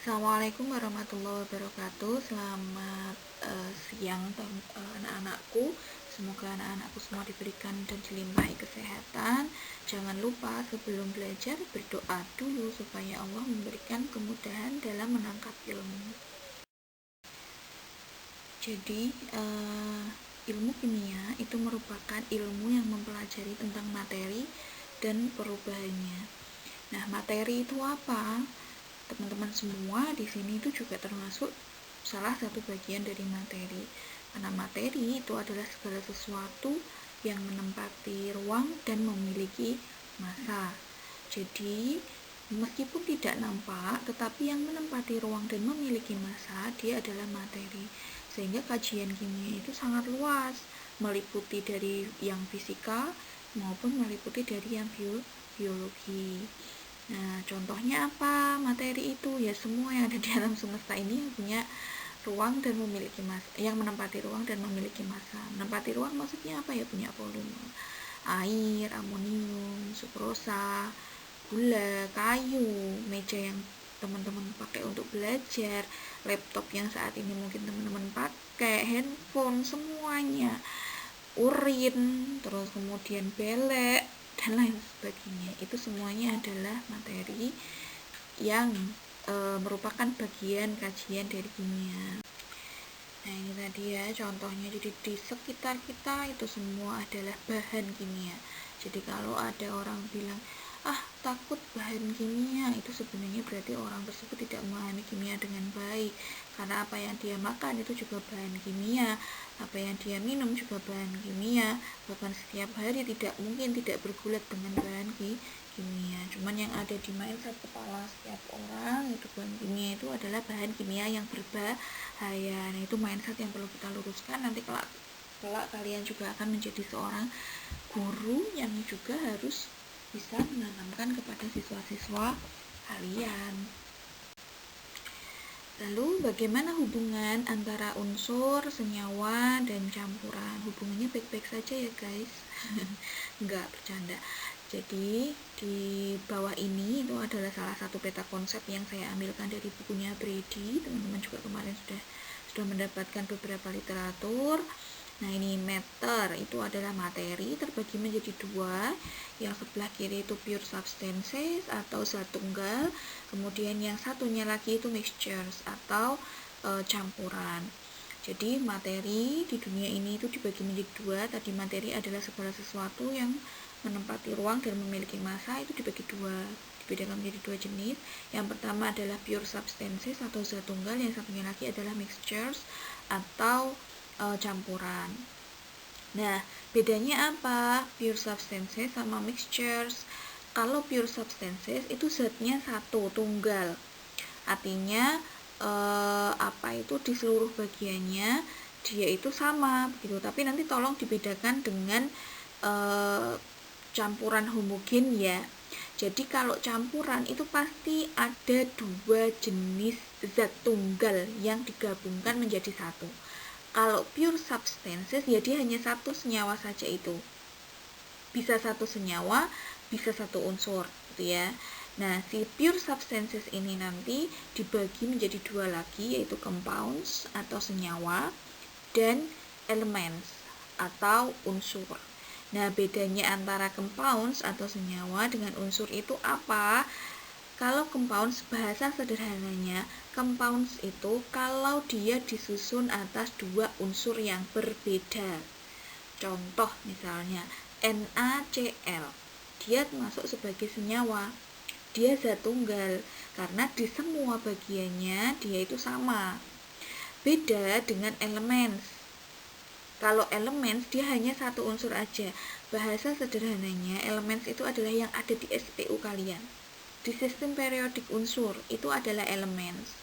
Assalamualaikum warahmatullahi wabarakatuh. Selamat siang anak-anakku. Semoga anak-anakku semua diberikan dan dilimpahi kesehatan. Jangan lupa sebelum belajar berdoa dulu supaya Allah memberikan kemudahan dalam menangkap ilmu. Jadi ilmu kimia itu merupakan ilmu yang mempelajari tentang materi dan perubahannya. Nah, materi itu apa? Teman-teman semua di sini itu juga termasuk salah satu bagian dari materi. Karena materi itu adalah segala sesuatu yang menempati ruang dan memiliki massa. Jadi, meskipun tidak nampak, tetapi yang menempati ruang dan memiliki massa, dia adalah materi. Sehingga kajian kimia itu sangat luas, meliputi dari yang fisika maupun meliputi dari yang biologi. Nah, contohnya apa materi itu? Ya semua yang ada di alam semesta ini yang punya ruang dan memiliki massa, yang menempati ruang dan memiliki massa. Menempati ruang maksudnya apa ya? Punya volume. Air, amonium, sukrosa, gula, kayu, meja yang teman-teman pakai untuk belajar, laptop yang saat ini mungkin teman-teman pakai, handphone, semuanya, urin, terus kemudian belek, dan lain sebagainya. Itu semuanya adalah materi yang merupakan bagian kajian dari kimia. Nah, ini tadi ya contohnya. Jadi di sekitar kita itu semua adalah bahan kimia. Jadi kalau ada orang bilang takut bahan kimia, itu sebenarnya berarti orang tersebut tidak memahami kimia dengan baik, karena apa yang dia makan itu juga bahan kimia, apa yang dia minum juga bahan kimia, bahkan setiap hari tidak mungkin tidak bergulat dengan bahan kimia. Cuman yang ada di mindset kepala setiap orang itu bahan kimia itu adalah bahan kimia yang berbahaya. Nah, itu mindset yang perlu kita luruskan. Nanti kelak kalian juga akan menjadi seorang guru yang juga harus bisa menanamkan kepada siswa-siswa kalian. Lalu bagaimana hubungan antara unsur, senyawa, dan campuran? Hubungannya baik-baik saja ya guys. Enggak, bercanda. Jadi di bawah ini itu adalah salah satu peta konsep yang saya ambilkan dari bukunya Brady. Teman-teman juga kemarin sudah mendapatkan beberapa literatur. Nah, ini matter itu adalah materi terbagi menjadi dua. Yang sebelah kiri itu pure substances atau zat tunggal, kemudian yang satunya lagi itu mixtures atau campuran. Jadi materi di dunia ini itu dibagi menjadi dua. Tadi materi adalah segala sesuatu yang menempati ruang dan memiliki massa, itu dibagi dua, dibedakan menjadi dua jenis. Yang pertama adalah pure substances atau zat tunggal, yang satunya lagi adalah mixtures atau campuran. Nah, bedanya apa pure substances sama mixtures? Kalau pure substances itu zatnya satu, tunggal, artinya itu di seluruh bagiannya dia itu sama begitu. Tapi nanti tolong dibedakan dengan campuran homogen ya. Jadi kalau campuran itu pasti ada dua jenis zat tunggal yang digabungkan menjadi satu. Kalau pure substances ya dia hanya satu senyawa saja, itu bisa satu senyawa, bisa satu unsur gitu ya. Nah, si pure substances ini nanti dibagi menjadi dua lagi, yaitu compounds atau senyawa dan elements atau unsur. Nah, bedanya antara compounds atau senyawa dengan unsur itu apa? Kalau compounds, bahasa sederhananya, compounds itu kalau dia disusun atas dua unsur yang berbeda. Contoh misalnya NaCl, dia masuk sebagai senyawa, dia zat tunggal karena di semua bagiannya dia itu sama. Beda dengan elements. Kalau elements dia hanya satu unsur aja. Bahasa sederhananya, elements itu adalah yang ada di SPU kalian. Di sistem periodik unsur itu adalah elements.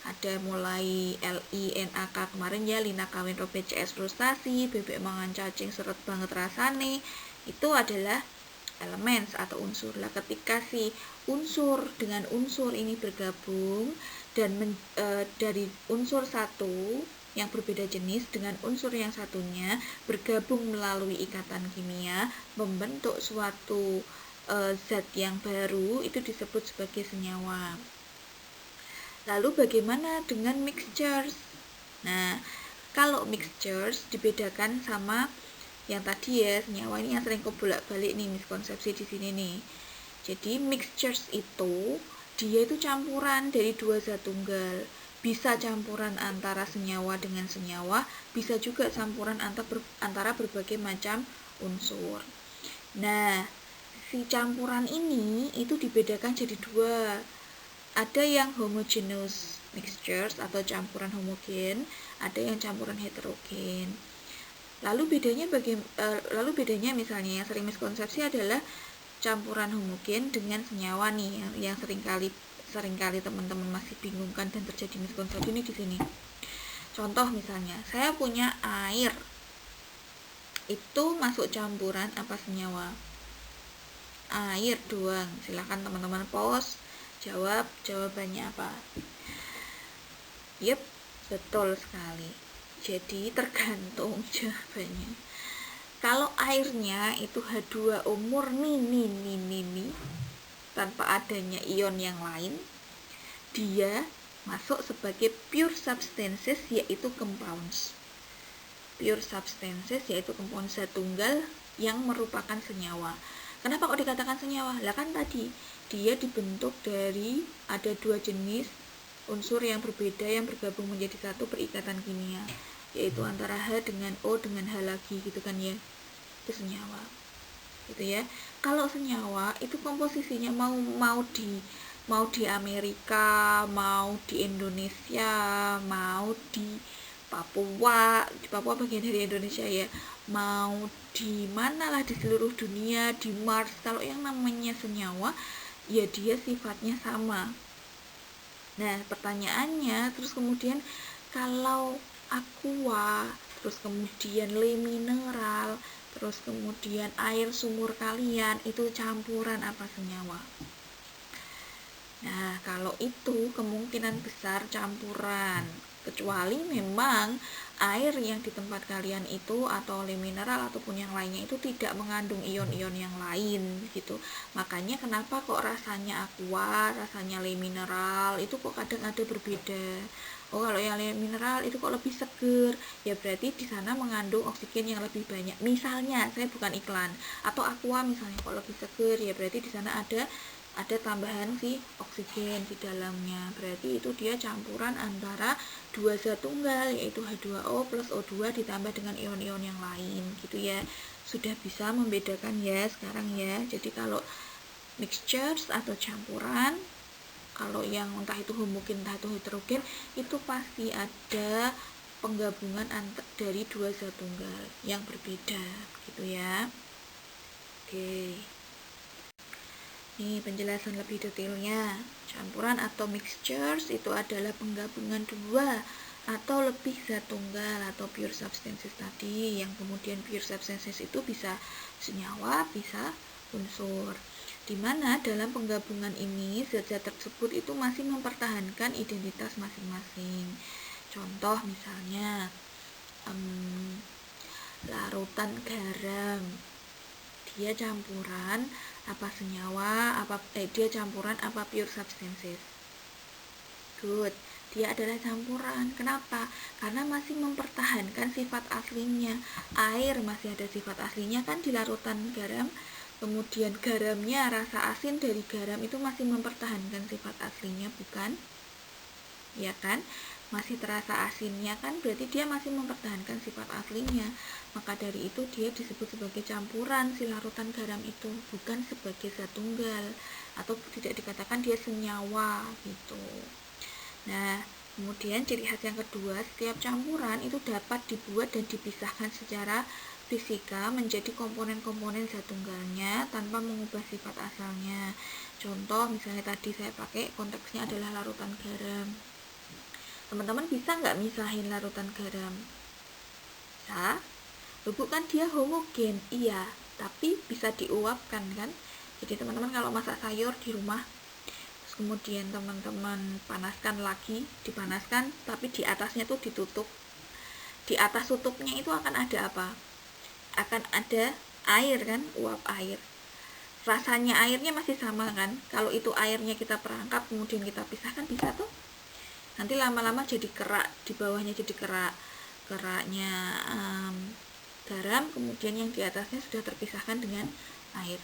Ada mulai Li, NaK kemarin ya, lina kawin robe CS frustasi, bebek mangan cacing seret banget rasane, itu adalah elements atau unsur. Lah ketika si unsur dengan unsur ini bergabung dan dari unsur satu yang berbeda jenis dengan unsur yang satunya bergabung melalui ikatan kimia membentuk suatu zat yang baru, itu disebut sebagai senyawa. Lalu bagaimana dengan mixtures? Nah, kalau mixtures dibedakan sama yang tadi ya, senyawa ini yang sering bolak-balik nih miskonsepsi di sini nih. Jadi mixtures itu dia itu campuran dari dua zat tunggal. Bisa campuran antara senyawa dengan senyawa, bisa juga campuran antara berbagai macam unsur. Nah, si campuran ini itu dibedakan jadi dua. Ada yang homogeneous mixtures atau campuran homogen, ada yang campuran heterogen. Lalu bedanya misalnya yang sering miskonsepsi adalah campuran homogen dengan senyawa nih, yang seringkali teman-teman masih bingungkan dan terjadi miskonsepsi ini di sini. Contoh misalnya, saya punya air. Itu masuk campuran apa senyawa? Air doang. Silahkan teman-teman pause, jawab jawabannya apa. Yep, betul sekali. Jadi tergantung jawabannya. Kalau airnya itu H2O murni tanpa adanya ion yang lain, dia masuk sebagai pure substances, yaitu compounds. Pure substances yaitu compound zat tunggal yang merupakan senyawa. Kenapa kok dikatakan senyawa? Lah kan tadi dia dibentuk dari ada dua jenis unsur yang berbeda yang bergabung menjadi satu perikatan kimia, yaitu antara H dengan O dengan H lagi gitu kan ya. Itu senyawa. Gitu ya. Kalau senyawa itu komposisinya mau di Amerika, mau di Indonesia, mau di Papua bagian dari Indonesia ya, mau di mana lah di seluruh dunia, di Mars. Kalau yang namanya senyawa ya dia sifatnya sama. Nah, pertanyaannya terus kemudian kalau aqua, terus kemudian le mineral, terus kemudian air sumur kalian itu campuran apa senyawa? Nah, kalau itu kemungkinan besar campuran, kecuali memang air yang di tempat kalian itu atau le mineral ataupun yang lainnya itu tidak mengandung ion-ion yang lain gitu. Makanya kenapa kok rasanya aqua, rasanya le mineral itu kok kadang ada berbeda. Oh, kalau yang le mineral itu kok lebih seger, ya berarti di sana mengandung oksigen yang lebih banyak. Misalnya, saya bukan iklan. Atau aqua misalnya kok lebih seger, ya berarti di sana ada tambahan si oksigen di dalamnya. Berarti itu dia campuran antara dua zat tunggal, yaitu H2O plus O2 ditambah dengan ion-ion yang lain gitu ya. Sudah bisa membedakan ya sekarang ya. Jadi kalau mixtures atau campuran, kalau yang entah itu homogen entah itu heterogen, itu pasti ada penggabungan dari dua zat tunggal yang berbeda gitu ya. Oke. Nih penjelasan lebih detailnya. Campuran atau mixtures itu adalah penggabungan dua atau lebih zat tunggal atau pure substances tadi, yang kemudian pure substances itu bisa senyawa, bisa unsur. Dimana dalam penggabungan ini zat-zat tersebut itu masih mempertahankan identitas masing-masing. Contoh misalnya larutan garam, dia campuran apa senyawa, dia campuran apa pure substances. Good, dia adalah campuran. Kenapa? Karena masih mempertahankan sifat aslinya. Air masih ada sifat aslinya kan di larutan garam. Kemudian garamnya, rasa asin dari garam itu masih mempertahankan sifat aslinya, bukan? Ya kan? Masih terasa asinnya kan, berarti dia masih mempertahankan sifat aslinya. Maka dari itu dia disebut sebagai campuran si larutan garam itu, bukan sebagai zat tunggal, atau tidak dikatakan dia senyawa gitu. Nah, kemudian ciri khas yang kedua, setiap campuran itu dapat dibuat dan dipisahkan secara fisika menjadi komponen-komponen zat tunggalnya tanpa mengubah sifat asalnya. Contoh misalnya tadi saya pakai konteksnya adalah larutan garam. Teman-teman bisa nggak misahin larutan garam? Bisa. Bukan dia homogen, iya, tapi bisa diuapkan kan. Jadi teman-teman kalau masak sayur di rumah, terus kemudian teman-teman panaskan lagi, dipanaskan, tapi di atasnya tuh ditutup. Di atas tutupnya itu akan ada apa? Akan ada air kan, uap air. Rasanya airnya masih sama kan. Kalau itu airnya kita perangkap kemudian kita pisahkan, bisa tuh. nanti lama-lama jadi kerak, di bawahnya jadi keraknya garam, kemudian yang di atasnya sudah terpisahkan dengan air.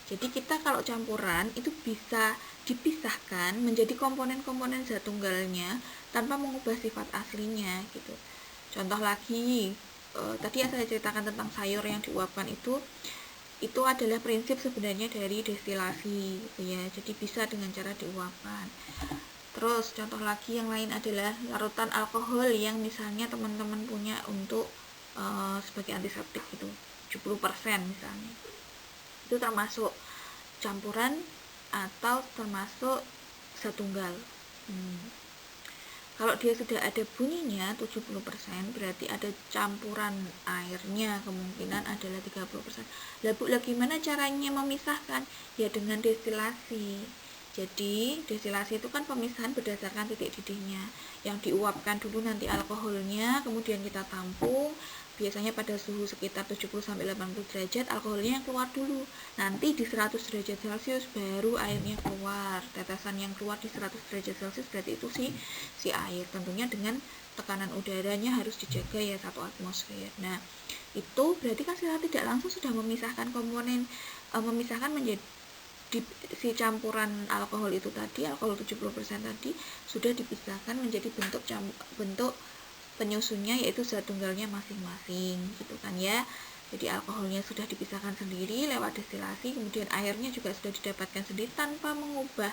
Jadi kita kalau campuran itu bisa dipisahkan menjadi komponen-komponen zat tunggalnya tanpa mengubah sifat aslinya gitu. Contoh lagi, tadi yang saya ceritakan tentang sayur yang diuapkan itu adalah prinsip sebenarnya dari destilasi gitu ya. Jadi bisa dengan cara diuapkan. Terus contoh lagi yang lain adalah larutan alkohol yang misalnya teman-teman punya untuk sebagai antiseptik gitu, 70% misalnya. Itu termasuk campuran atau termasuk zat tunggal. Kalau dia sudah ada bunyinya 70%, berarti ada campuran airnya, kemungkinan adalah 30%. Lah gimana caranya memisahkan? Ya dengan destilasi. Jadi destilasi itu kan pemisahan berdasarkan titik didihnya. Yang diuapkan dulu nanti alkoholnya, kemudian kita tampung. Biasanya pada suhu sekitar 70-80 derajat, alkoholnya yang keluar dulu. Nanti di 100 derajat Celcius baru airnya keluar. Tetesan yang keluar di 100 derajat Celcius berarti itu si air. Tentunya dengan tekanan udaranya harus dijaga ya 1 atmosfer. Nah, itu berarti kan secara tidak langsung sudah memisahkan komponen, memisahkan menjadi si campuran alkohol itu tadi, alkohol 70% tadi sudah dipisahkan menjadi bentuk penyusunnya, yaitu zat tunggalnya masing-masing gitu kan ya. Jadi alkoholnya sudah dipisahkan sendiri lewat destilasi, kemudian airnya juga sudah didapatkan sendiri tanpa mengubah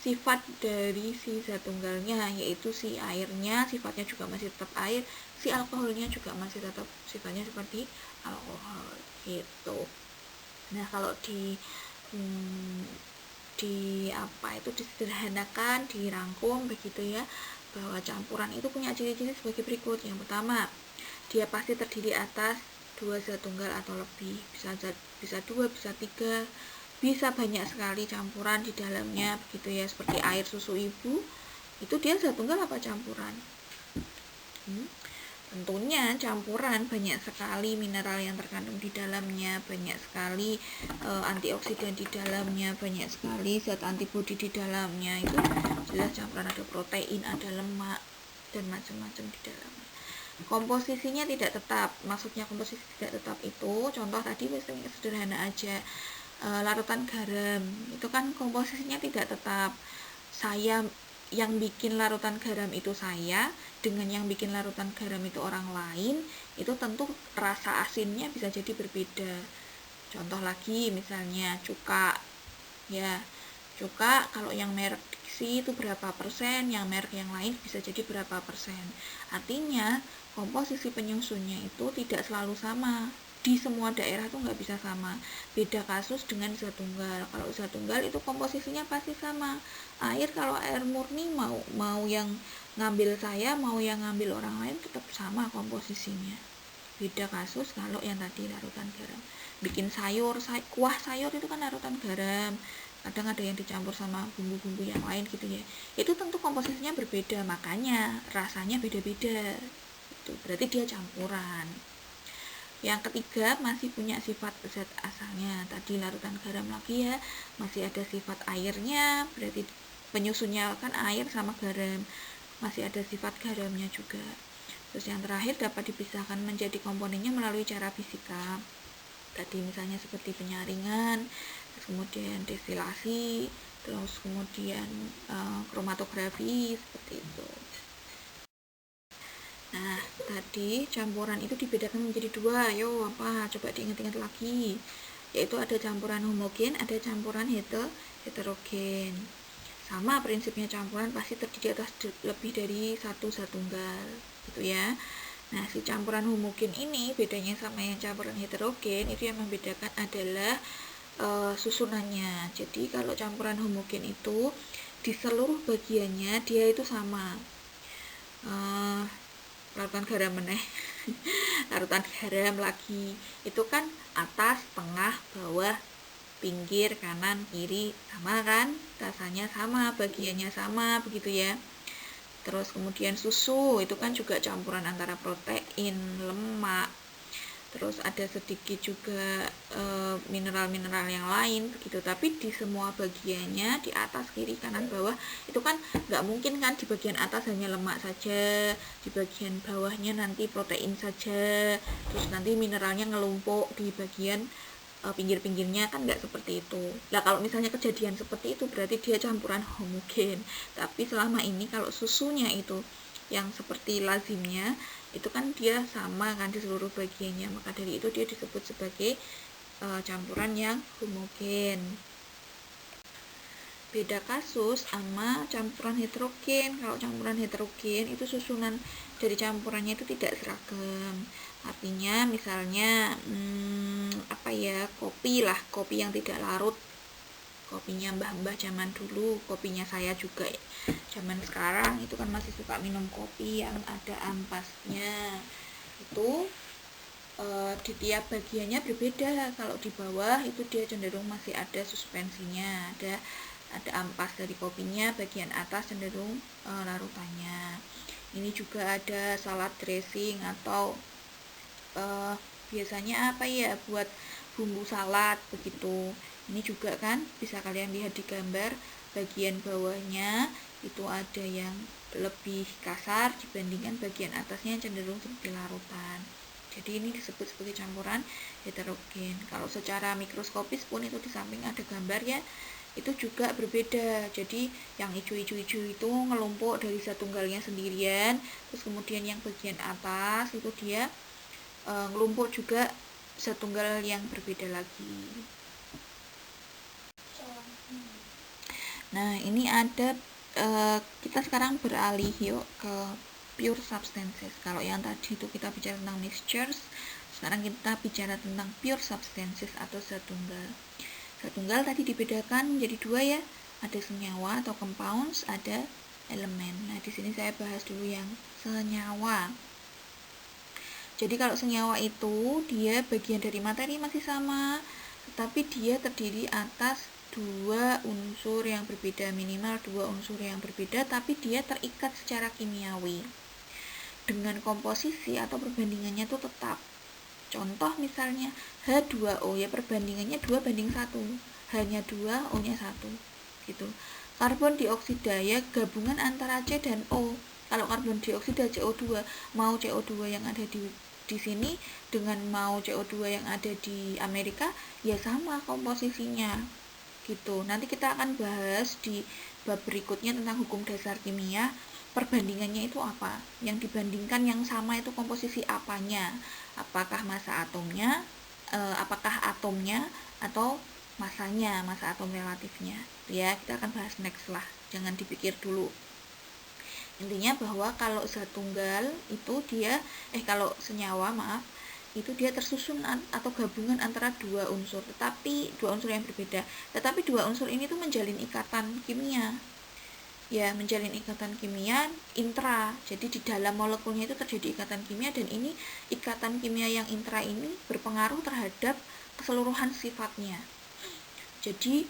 sifat dari si zat tunggalnya, yaitu si airnya sifatnya juga masih tetap air, si alkoholnya juga masih tetap sifatnya seperti alkohol gitu. Nah, kalau disederhanakan, dirangkum begitu ya, bahwa campuran itu punya ciri-ciri sebagai berikut. Yang pertama, dia pasti terdiri atas 2 zat tunggal atau lebih, bisa 2, bisa 3, bisa banyak sekali campuran di dalamnya begitu ya, seperti air susu ibu, itu dia zat tunggal apa campuran? Tentunya campuran, banyak sekali mineral yang terkandung di dalamnya, banyak sekali antioksidan di dalamnya, banyak sekali zat antibodi di dalamnya. Itu jelas campuran, ada protein, ada lemak, dan macam-macam di dalamnya. Komposisinya tidak tetap. Maksudnya komposisi tidak tetap itu, contoh tadi misalnya sederhana aja, larutan garam, itu kan komposisinya tidak tetap. Saya yang bikin larutan garam itu saya, dengan yang bikin larutan garam itu orang lain, itu tentu rasa asinnya bisa jadi berbeda. Contoh lagi misalnya cuka ya, cuka kalau yang merek Dixi itu berapa persen, yang merek yang lain bisa jadi berapa persen. Artinya komposisi penyusunnya itu tidak selalu sama, di semua daerah tuh nggak bisa sama. Beda kasus dengan zat tunggal. Kalau zat tunggal itu komposisinya pasti sama. Air, kalau air murni mau yang ngambil saya, mau yang ngambil orang lain tetap sama komposisinya. Beda kasus kalau yang tadi larutan garam. Bikin kuah sayur itu kan larutan garam. Kadang ada yang dicampur sama bumbu-bumbu yang lain gitu ya. Itu tentu komposisinya berbeda, makanya rasanya beda-beda. Itu berarti dia campuran. Yang ketiga, masih punya sifat zat asalnya. Tadi larutan garam lagi ya, masih ada sifat airnya, berarti penyusunnya kan air sama garam, masih ada sifat garamnya juga. Terus yang terakhir, dapat dipisahkan menjadi komponennya melalui cara fisika. Tadi misalnya seperti penyaringan, kemudian destilasi, terus kemudian kromatografi, seperti itu. Nah, tadi campuran itu dibedakan menjadi 2. Coba diingat-ingat lagi. Yaitu ada campuran homogen, ada campuran heterogen. Sama prinsipnya, campuran pasti terdiri atas lebih dari 1 zat tunggal, gitu ya. Nah, si campuran homogen ini bedanya sama yang campuran heterogen, itu yang membedakan adalah susunannya. Jadi kalau campuran homogen itu di seluruh bagiannya dia itu sama. Larutan garam larutan garam lagi itu kan atas, tengah, bawah, pinggir, kanan, kiri, sama kan, rasanya sama, bagiannya sama begitu ya. Terus kemudian susu itu kan juga campuran antara protein, lemak, terus ada sedikit juga mineral-mineral yang lain begitu. Tapi di semua bagiannya, di atas, kiri, kanan, bawah, itu kan nggak mungkin kan di bagian atas hanya lemak saja, di bagian bawahnya nanti protein saja, terus nanti mineralnya ngelumpuk di bagian pinggir-pinggirnya, kan nggak seperti itu. Nah kalau misalnya kejadian seperti itu berarti dia campuran homogen. Tapi selama ini kalau susunya itu yang seperti lazimnya, itu kan dia sama kan di seluruh bagiannya, maka dari itu dia disebut sebagai campuran yang homogen. Beda kasus sama campuran heterogen. Kalau campuran heterogen itu susunan dari campurannya itu tidak seragam. Artinya misalnya kopi yang tidak larut, kopinya mbah-mbah zaman dulu, kopinya saya juga zaman sekarang itu kan masih suka minum kopi yang ada ampasnya. Itu di tiap bagiannya berbeda. Kalau di bawah itu dia cenderung masih ada suspensinya, ada ampas dari kopinya, bagian atas cenderung larutannya. Ini juga ada salad dressing atau biasanya buat bumbu salad begitu. Ini juga kan bisa kalian lihat di gambar, bagian bawahnya itu ada yang lebih kasar dibandingkan bagian atasnya yang cenderung seperti larutan. Jadi ini disebut sebagai campuran heterogen. Kalau secara mikroskopis pun itu di samping ada gambar ya, itu juga berbeda. Jadi yang hijau-hijau itu ngelumpuk dari satunggalnya sendirian, terus kemudian yang bagian atas itu dia ngelumpuk juga satunggal yang berbeda lagi. Nah ini ada kita sekarang beralih yuk ke pure substances. Kalau yang tadi itu kita bicara tentang mixtures, sekarang kita bicara tentang pure substances atau zat tunggal. Zat tunggal tadi dibedakan menjadi dua ya, ada senyawa atau compounds, ada elemen. Nah di sini saya bahas dulu yang senyawa. Jadi kalau senyawa itu dia bagian dari materi masih sama, tetapi dia terdiri atas dua unsur yang berbeda, minimal dua unsur yang berbeda, tapi dia terikat secara kimiawi dengan komposisi atau perbandingannya itu tetap. Contoh misalnya H2O ya, perbandingannya 2:1, H-nya 2, O-nya 1 gitu. Karbon dioksida ya, gabungan antara C dan O. Kalau karbon dioksida CO2, mau CO2 yang ada di sini dengan mau CO2 yang ada di Amerika ya sama komposisinya gitu. Nanti kita akan bahas di bab berikutnya tentang hukum dasar kimia, perbandingannya itu apa, yang dibandingkan yang sama itu komposisi apanya, apakah massa atomnya, apakah atomnya atau masanya, massa atom relatifnya ya. Kita akan bahas next lah, jangan dipikir dulu. Intinya bahwa kalau zat tunggal itu dia kalau senyawa itu dia tersusun atau gabungan antara dua unsur, tetapi dua unsur yang berbeda, tetapi dua unsur ini tuh menjalin ikatan kimia ya, menjalin ikatan kimia intra. Jadi di dalam molekulnya itu terjadi ikatan kimia, dan ini ikatan kimia yang intra ini berpengaruh terhadap keseluruhan sifatnya. Jadi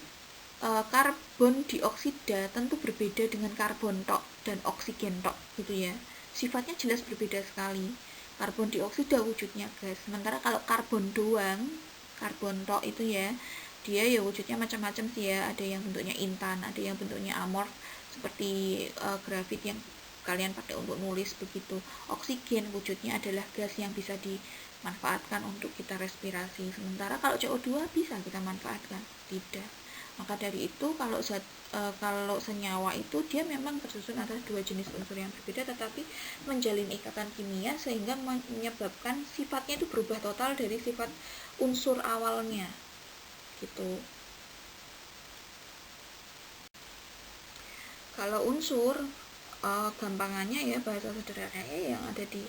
karbon dioksida tentu berbeda dengan karbon tok dan oksigen tok gitu ya, sifatnya jelas berbeda sekali. Karbon dioksida wujudnya gas, sementara kalau karbon doang, karbon tok itu ya, dia ya wujudnya macam-macam sih ya, ada yang bentuknya intan, ada yang bentuknya amorf seperti grafit yang kalian pakai untuk nulis begitu. Oksigen wujudnya adalah gas yang bisa dimanfaatkan untuk kita respirasi, sementara kalau CO2 bisa kita manfaatkan? Tidak. Maka dari itu kalau senyawa itu dia memang tersusun atas dua jenis unsur yang berbeda, tetapi menjalin ikatan kimia sehingga menyebabkan sifatnya itu berubah total dari sifat unsur awalnya gitu. Kalau unsur gampangannya ya, bahasa sederhananya yang ada di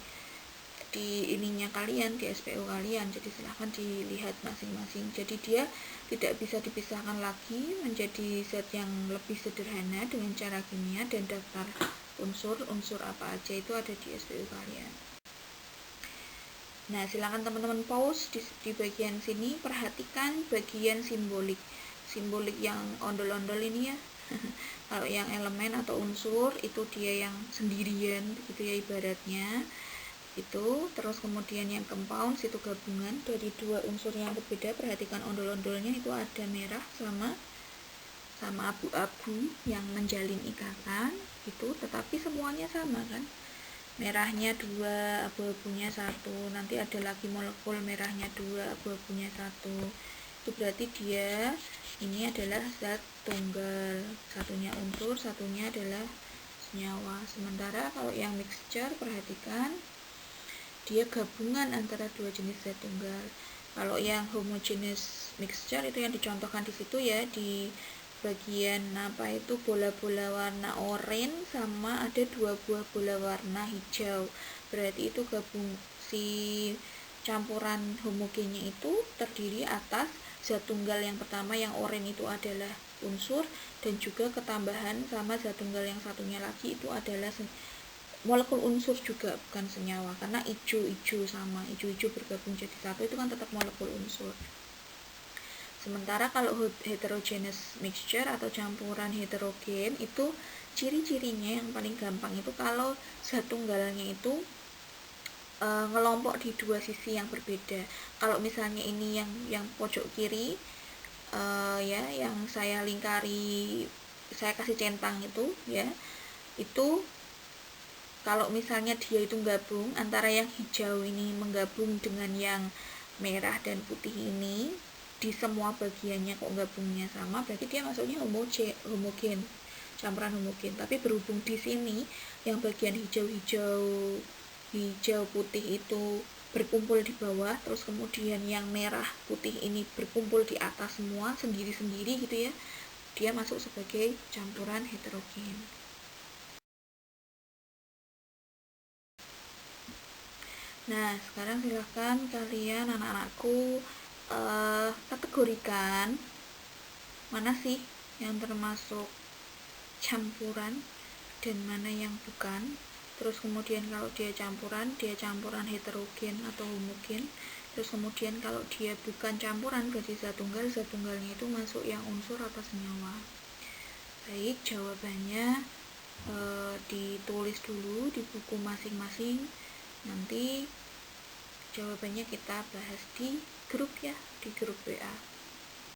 ininya kalian, di SPO kalian, jadi silahkan dilihat masing-masing. Jadi dia tidak bisa dipisahkan lagi menjadi zat yang lebih sederhana dengan cara kimia, dan daftar unsur apa aja itu ada di SPO kalian. Nah silahkan teman-teman pause di bagian sini, perhatikan bagian simbolik yang ondol-ondol ini ya. Kalau yang elemen atau unsur itu dia yang sendirian begitu ya ibaratnya. itu. Terus kemudian yang compounds itu gabungan dari dua unsur yang berbeda. Perhatikan ondol-ondolnya itu ada merah sama abu-abu yang menjalin ikatan itu, tetapi semuanya sama kan, merahnya 2, abu-abunya 1, nanti ada lagi molekul merahnya 2, abu-abunya 1, itu berarti dia ini adalah zat tunggal, satunya unsur, satunya adalah senyawa. Sementara kalau yang mixture, perhatikan dia gabungan antara dua jenis zat tunggal. Kalau yang homogeneous mixture itu yang dicontohkan di situ ya, di bagian apa itu bola-bola warna oranye sama ada 2 buah bola warna hijau, berarti itu gabung, si campuran homogennya itu terdiri atas zat tunggal yang pertama yang oranye itu adalah unsur, dan juga ketambahan sama zat tunggal yang satunya lagi itu adalah molekul unsur juga, bukan senyawa, karena hijau-hijau sama hijau-hijau bergabung jadi satu itu kan tetap molekul unsur. Sementara kalau heterogeneous mixture atau campuran heterogen itu ciri-cirinya yang paling gampang itu kalau zat tunggalnya itu ngelompok di dua sisi yang berbeda. Kalau misalnya ini yang pojok kiri ya, yang saya lingkari, saya kasih centang itu ya, itu kalau misalnya dia itu gabung antara yang hijau ini menggabung dengan yang merah dan putih ini, di semua bagiannya kok gabungnya sama, berarti dia masuknya homogen, campuran homogen. Tapi berhubung di sini yang bagian hijau putih itu berkumpul di bawah, terus kemudian yang merah putih ini berkumpul di atas semua sendiri-sendiri gitu ya, dia masuk sebagai campuran heterogen. Nah, sekarang silahkan kalian anak-anakku kategorikan mana sih yang termasuk campuran dan mana yang bukan. Terus kemudian kalau dia campuran heterogen atau homogen. Terus kemudian kalau dia bukan campuran berarti zat tunggalnya itu masuk yang unsur atau senyawa. Baik, jawabannya ditulis dulu di buku masing-masing. Nanti jawabannya kita bahas di grup ya, di grup WA.